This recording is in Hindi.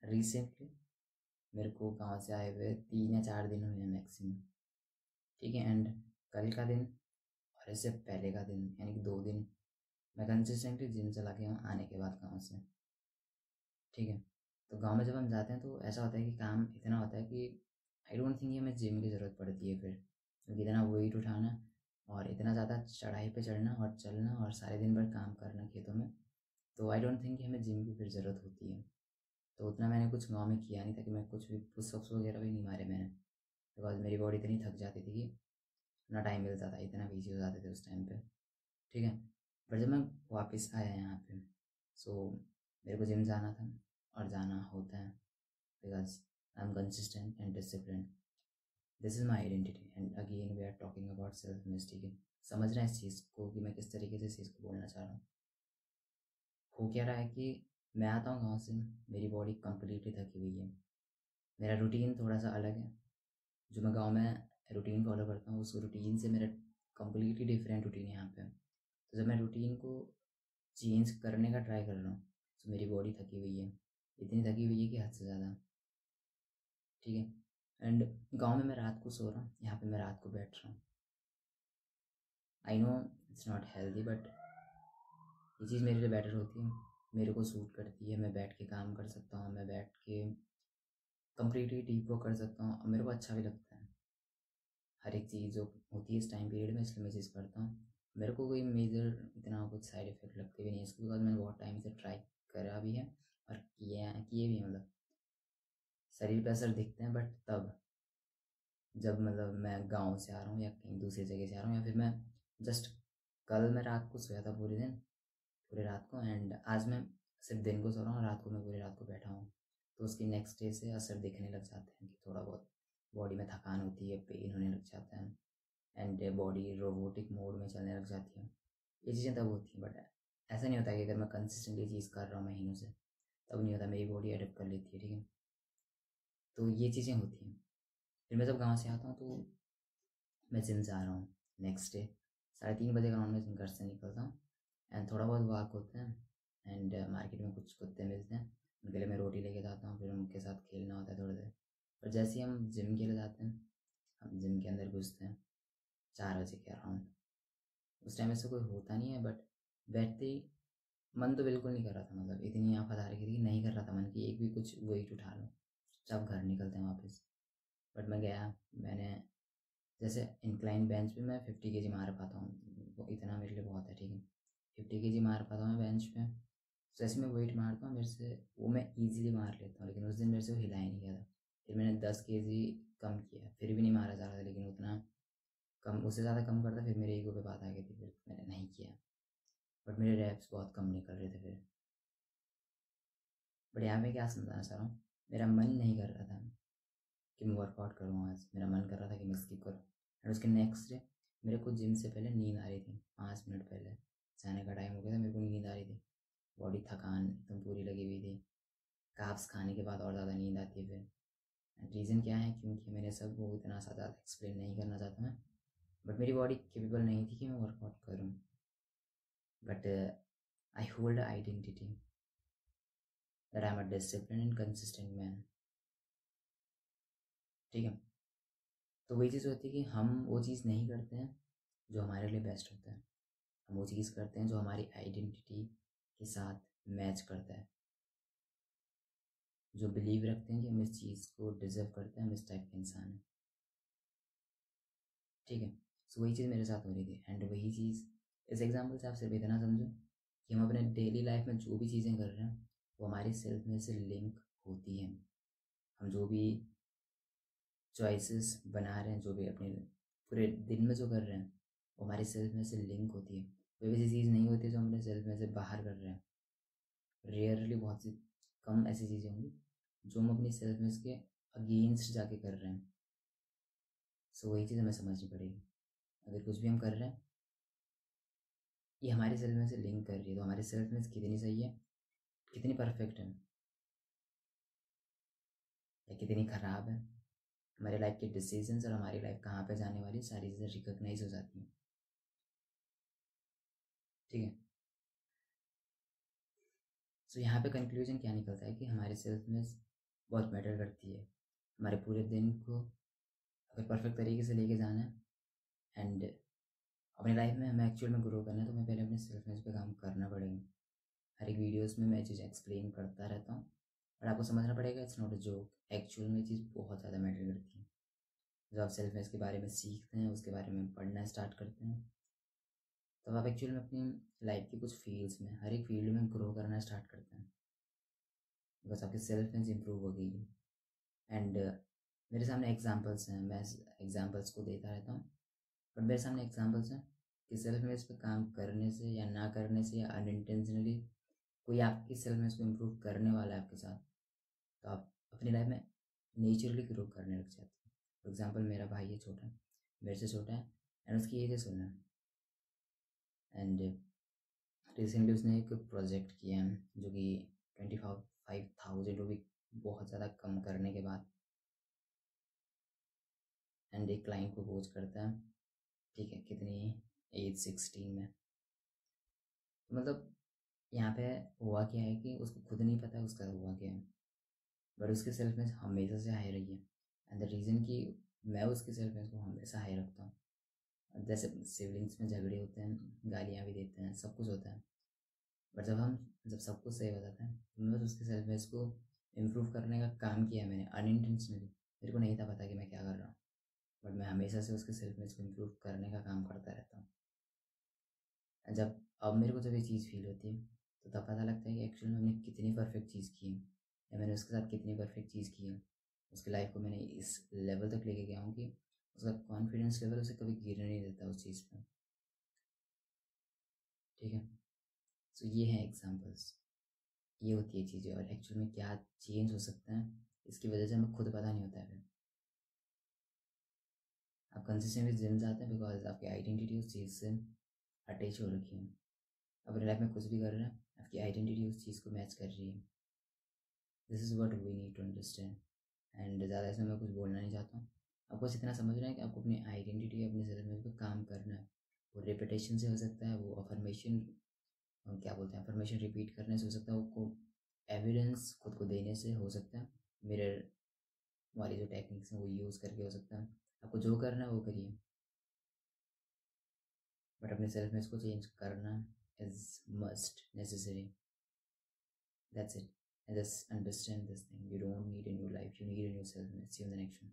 रिसेंटली मेरे को गांव से आए हुए 3 या 4 दिन हुए हैं मैक्सिमम, ठीक है। एंड कल का दिन और इससे पहले का दिन यानी कि 2 दिन मैं कंसिस्टेंटली जिम चला गया हूँ आने के बाद गाँव से, ठीक है। तो गाँव में जब हम जाते हैं तो ऐसा होता है कि काम इतना होता है कि आई डोंट थिंक ये हमें जिम की ज़रूरत पड़ती है फिर, क्योंकि इतना वेट उठाना और इतना ज़्यादा चढ़ाई पे चढ़ना और चलना और सारे दिन भर काम करना खेतों में, तो आई डोंट थिंक कि हमें जिम की फिर ज़रूरत होती है। तो उतना मैंने कुछ गाँव में किया नहीं था कि मैं कुछ भी पुशअप्स वगैरह भी नहीं मारे मैंने, बिकॉज मेरी बॉडी इतनी थक जाती थी कि ना टाइम मिलता था, इतना बिजी हो जाते थे उस टाइम पे, ठीक है। पर जब मैं वापस आया यहाँ पे, सो मेरे को जिम जाना था और जाना होता है, because I am consistent and discipline. This is my identity and again we are talking about self image, ठीक है। समझना इस चीज़ को कि मैं किस तरीके से इस चीज़ को बोलना चाह रहा हूँ। हो क्या रहा है कि मैं आता हूँ गाँव से, मेरी बॉडी कम्प्लीटली थकी हुई है, मेरा रूटीन थोड़ा सा अलग है। जो मैं गाँव में रूटीन फॉलो करता हूँ उस रूटीन से मेरा कम्प्लीटली डिफरेंट रूटीन है यहाँ पे। तो जब मैं रूटीन को चेंज करने का ट्राई कर रहा हूँ तो मेरी बॉडी थकी हुई है, इतनी थकी हुई है कि हद से ज़्यादा, ठीक है। एंड गाँव में मैं रात को सो रहा हूँ, यहाँ पे मैं रात को बैठ रहा हूँ। I know it's not healthy, but ये चीज़ मेरे लिए बेटर होती है, मेरे को सूट करती है। मैं बैठ के काम कर सकता हूँ, मैं बैठ के कम्प्लीटली डीप वर्क कर सकता हूँ और मेरे को अच्छा भी लगता है। हर एक चीज़ जो होती है इस टाइम पीरियड में, इसलिए मैं चीज़ करता हूँ। मेरे को कोई मेजर इतना कुछ साइड इफेक्ट लगते भी नहीं है इसको, बिकॉज मैंने बहुत टाइम से ट्राई करा भी है और किए भी हैं। मतलब शरीर पे असर दिखते हैं, बट तब जब मतलब मैं गाँव से आ रहा हूँ या कहीं दूसरी जगह से आ रहा हूँ, या फिर मैं जस्ट कल मैं रात को सोया था पूरे दिन, पूरे रात को, एंड आज मैं सिर्फ दिन को सो रहा हूँ, रात को मैं पूरी रात को बैठा हूँ। तो उसकी नेक्स्ट डे से असर दिखने लग जाते हैं कि थोड़ा बहुत बॉडी में थकान होती है, पेन होने लग जाता है एंड बॉडी रोबोटिक मोड में चलने लग जाती है। ये चीज़ें तब होती हैं, बट ऐसा नहीं होता कि अगर मैं कंसिस्टेंटली चीज़ कर रहा हूँ महीनों से तब नहीं होता, मेरी बॉडी अडेप्ट कर लेती है, ठीक है। तो ये चीज़ें होती हैं। फिर मैं जब गाँव से आता हूँ तो मैं जिम जा रहा हूँ नेक्स्ट डे 3:30 बजे अराउंड में घर से निकलता हूँ एंड थोड़ा बहुत वॉक होते हैं एंड मार्केट में कुछ कुत्ते मिलते हैं, उनके लिए मैं रोटी लेके जाता हूँ, फिर उनके साथ खेलना होता है थोड़ी देर। पर जैसे ही हम जिम के लिए जाते हैं, हम जिम के अंदर घुसते हैं 4 बजे के अराउंड, उस टाइम ऐसा कोई होता नहीं है, बट बैठते ही मन तो बिल्कुल नहीं कर रहा था, मतलब इतनी आफत आ रही थी कि नहीं कर रहा था मन की एक भी कुछ वेट उठा लो, सब घर निकलते हैं वापस। बट मैं गया, मैंने जैसे इंक्लाइन बेंच पे मैं 50 kg मार पाता हूँ, वो इतना मेरे लिए बहुत है, ठीक है। 50 kg मार पाता हूँ मैं बेंच पे, जैसे मैं वेट मारता हूँ मेरे से वो मैं ईजिली मार लेता हूँ, लेकिन उस दिन मेरे से वो हिला ही नहीं गया था। फिर मैंने 10 kg कम किया, फिर भी नहीं मारा जा रहा था, लेकिन उतना कम, उससे ज़्यादा कम करता फिर मेरे ईगो पे बात आ गई थी, फिर मैंने नहीं किया। बट मेरे रैप्स बहुत कम निकल रहे थे फिर। बट यहाँ मैं क्या समझाना चाह रहा हूँ, मेरा मन नहीं कर रहा था कि मैं वर्कआउट करूँ आज, मेरा मन कर रहा था कि मैं स्किप करूँ। एंड उसके नेक्स्ट डे मेरे को जिम से पहले नींद आ रही थी, 5 मिनट पहले जाने का टाइम हो गया था, मेरे को नींद आ रही थी, बॉडी थकान एकदम पूरी लगी हुई थी। कार्ब्स खाने के बाद और ज़्यादा नींद आती है फिर। एंड रीज़न क्या है, क्योंकि मैंने सब वो इतना सा ज़्यादा एक्सप्लेन नहीं करना चाहता मैं, बट मेरी बॉडी केपेबल नहीं थी कि मैं वर्कआउट करूँ। But I hold identity that I am a discipline and consistent man, ठीक है। तो वही चीज़ होती है कि हम वो चीज़ नहीं करते हैं जो हमारे लिए बेस्ट होता है, हम वो चीज़ करते हैं जो हमारी आइडेंटिटी के साथ मैच करता है, जो बिलीव रखते हैं कि हम इस चीज़ को डिजर्व करते हैं, हम इस टाइप के इंसान हैं, ठीक है। सो वही चीज़ मेरे साथ हो रही थी एंड वही चीज़ इस एग्जाम्पल से आप सिर्फ इतना समझो कि हम अपने डेली लाइफ में जो भी चीज़ें कर रहे हैं वो हमारी सेल्फ में से लिंक होती हैं। हम जो भी चॉइसेस बना रहे हैं, जो भी अपने पूरे दिन में जो कर रहे हैं वो हमारी सेल्फ में से लिंक होती है। कोई ऐसी चीज़ नहीं होती जो हम अपने सेल्फ में से बाहर कर रहे हैं, रेयरली, बहुत सी कम ऐसी चीज़ें होंगी जो हम अपनी सेल्फ में के अगेंस्ट जाके कर रहे हैं। सो वही चीज़ हमें समझनी पड़ेगी, अगर कुछ भी हम कर रहे हैं ये हमारी सेल्फ में से लिंक कर रही है, तो हमारी सेल्फ में कितनी सही है, कितनी परफेक्ट है या कितनी ख़राब है, हमारे लाइफ के डिसीजंस और हमारी लाइफ कहाँ पे जाने वाली सारी चीज़ें रिकॉग्नाइज हो जाती हैं, ठीक है। सो यहाँ पे कंक्लूजन क्या निकलता है कि हमारे सेल्फ में बहुत मैटर करती है। हमारे पूरे दिन को अगर परफेक्ट तरीके से लेके जाना है एंड अपनी लाइफ में हमें एक्चुअल में ग्रो करना है, तो हमें पहले अपने सेल्फ इमेज पे काम करना पड़ेगा। हर एक वीडियोस में मैं चीज़ एक्सप्लेन करता रहता हूँ, और आपको समझना पड़ेगा it's not a joke, actual में चीज़ बहुत ज़्यादा मैटर करती है। जब आप सेल्फ इमेज के बारे में सीखते हैं, उसके बारे में पढ़ना स्टार्ट करते हैं, तब आप एक्चुअल में अपनी लाइफ की कुछ फील्ड्स में, हर एक फील्ड में ग्रो करना स्टार्ट करते हैं, बिकॉज आपकी सेल्फ इमेज इंप्रूव हो गई है। एंड मेरे सामने एग्जांपल्स हैं, मैं एग्जांपल्स को देता रहता हूँ, बट मेरे सामने एग्जांपल्स हैं कि सेल्फ इमेज पे काम करने से या ना करने से या अनइंटेंशनली कोई आपकी सेल्फ इमेज को इम्प्रूव करने वाला है आपके साथ, तो आप अपनी लाइफ में नेचुरली ग्रो करने लग जाते हैं। फॉर एग्जाम्पल मेरा भाई है छोटा, मेरे से छोटा है, एंड उसकी एज है 16, एंड रिसेंटली उसने एक प्रोजेक्ट किया है जो कि 25,000 रुपये बहुत ज़्यादा कम करने के बाद, एंड एक क्लाइंट को कोच करता है, ठीक है, कितनी एज 16 में। तो मतलब यहाँ पे हुआ क्या है कि उसको खुद नहीं पता है उसका हुआ क्या है, बट उसकी सेल्फ इमेज हमेशा से हाई रही है। एंड द रीज़न कि मैं उसकी सेल्फ इमेज को हमेशा हाई रखता हूँ। जैसे सिबलिंग्स में झगड़े होते हैं, गालियाँ भी देते हैं, सब कुछ होता है, बट जब सब कुछ सही हो जाता है, तो मैं बस उसकी सेल्फ इमेज को इम्प्रूव करने का काम किया मैंने अनइंटेंशनली। मेरे को नहीं था पता कि मैं क्या कर रहा हूँ, बट मैं हमेशा से उसकी सेल्फ इमेज को इम्प्रूव करने का काम करता रहता हूँ। जब अब मेरे को जब ये चीज़ फील होती है, तो तब पता लगता है कि एक्चुअली मैंने कितनी परफेक्ट चीज़ की है, या मैंने उसके साथ कितनी परफेक्ट चीज़ की है। उसकी लाइफ को मैंने इस लेवल तक लेके गया हूँ कि उसका कॉन्फिडेंस लेवल उसे कभी गिरने नहीं देता उस चीज़ पर। ठीक है, सो ये हैं एग्जाम्पल्स, ये होती है चीज़ें, और एक्चुअल में क्या चेंज हो सकता है इसकी वजह से हमें खुद पता नहीं होता है। फिर आप कंसिस्टेंटली जिम जाते हैं बिकॉज आपकी आइडेंटिटी उस चीज़ से अटैच हो रखी है। अपने लाइफ में कुछ भी कर रहे हैं, आपकी आइडेंटिटी उस चीज़ को मैच कर रही है। This is what we need to understand. And ज़्यादा इसमें मैं कुछ बोलना नहीं चाहता हूँ। आपको बस इतना समझना है कि आपको अपनी आइडेंटिटी, अपने सेल्फ इमेज पे काम करना है। वो रेपिटेशन से हो सकता है, वो अफर्मेशन, क्या बोलते हैं, अफर्मेशन रिपीट करने से हो सकता है, आपको एविडेंस खुद को देने से हो सकता है, मिरर वाली जो टेक्निक्स हैं वो यूज़ करके हो सकता है। आपको जो करना है वो करिए, बट अपने सेल्फ इमेज को चेंज करना is must necessary. That's it. And just understand this thing. You don't need a new life. You need a new self image. See you in the next one.